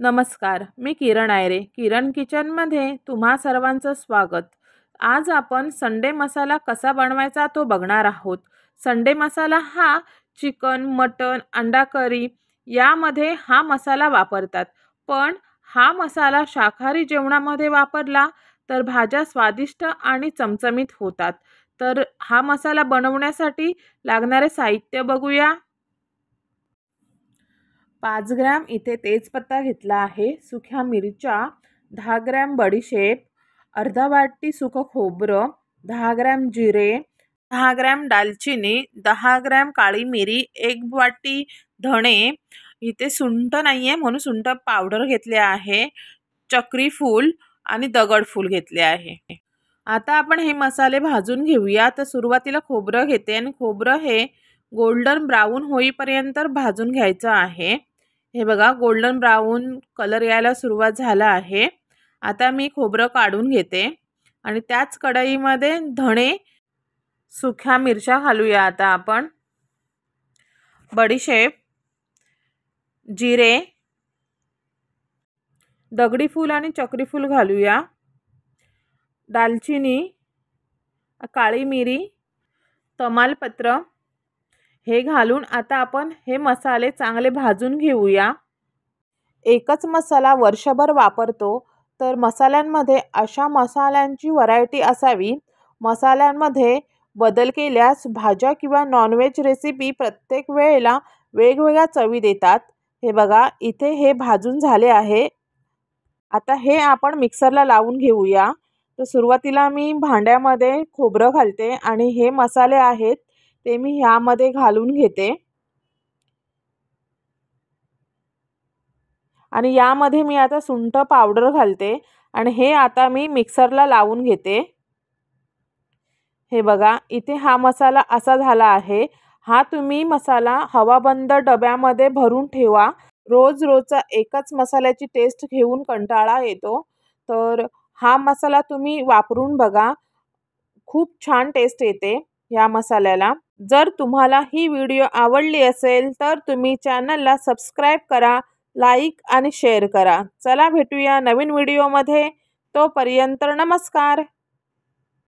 नमस्कार, मी किरण आयरे. किरण किचनमध्ये तुम्हा सर्वांचं स्वागत. आज आपण संडे मसाला कसा बनवायचा तो बघणार आहोत. संडे मसाला हा चिकन, मटन, अंडा करी यामध्ये हा मसाला वापरतात. पण हा मसाला शाकाहारी जेवणामध्ये वापरला तर भाज्या स्वादिष्ट आणि चमचमीत होतात. तर हा मसाला बनवण्यासाठी लागणारे साहित्य बघूया. 5 ग्रॅम इथे तेजपत्ता घेतला आहे, सुक्या मिरच्या, 10 ग्रॅम बडीशेप, अर्धा वाटी सुकं खोबरं, 10 ग्रॅम जिरे, 10 ग्रॅम दालचिनी, 10 ग्रॅम काळी मिरी, 1 वाटी धणे. इथे सुंठ नाही आहे म्हणून सुंठ पावडर घेतले आहे, चक्री फूल आणि दगड फूल घेतले आहे. आता आपण हे मसाले भाजून घेऊया. तर सुरुवातीला खोबरं घेते आणि खोबरं हे गोल्डन ब्राऊन होईपर्यंत भाजून घ्यायचं आहे. हे बघा, गोल्डन ब्राऊन कलर यायला सुरुवात झाला आहे. आता मी खोबरं काढून घेते आणि त्याच कढईमध्ये धणे, सुक्या मिरच्या घालूया. आता आपण बडीशेप, जिरे, दगडी फूल आणि चक्री फूल घालूया, दालचिनी, काळी मिरी, तमालपत्र हे घालून आता आपण हे मसाले चांगले भाजून घेऊया. एकच मसाला वर्षभर वापरतो तर मसाल्यांमध्ये अशा मसाल्यांची व्हरायटी असावी. मसाल्यांमध्ये बदल केल्यास भाज्या किंवा नॉनव्हेज रेसिपी प्रत्येक वेळेला वेगवेगळ्या चवी देतात. हे बघा, इथे हे भाजून झाले आहे. आता हे आपण मिक्सरला लावून घेऊया. तर सुरुवातीला मी भांड्यामध्ये खोबरं घालते आणि हे मसाले आहेत ते मी ह्यामध्ये घालून घेते आणि यामध्ये मी आता सुंठ पावडर घालते आणि हे आता मी मिक्सरला लावून घेते. हे बघा, इथे हा मसाला असा झाला आहे. हा तुम्ही मसाला हवाबंद डब्यामध्ये भरून ठेवा. रोजचा एकच मसाल्याची टेस्ट घेऊन कंटाळा येतो. तर हा मसाला तुम्ही वापरून बघा, खूप छान टेस्ट येते या मसाल्याला. जर तुम्हाला ही व्हिडिओ आवडली असेल तर तुम्ही चॅनलला सबस्क्राईब करा, लाईक आणि शेअर करा. चला भेटूया नवीन व्हिडिओमध्ये. तोपर्यंत नमस्कार.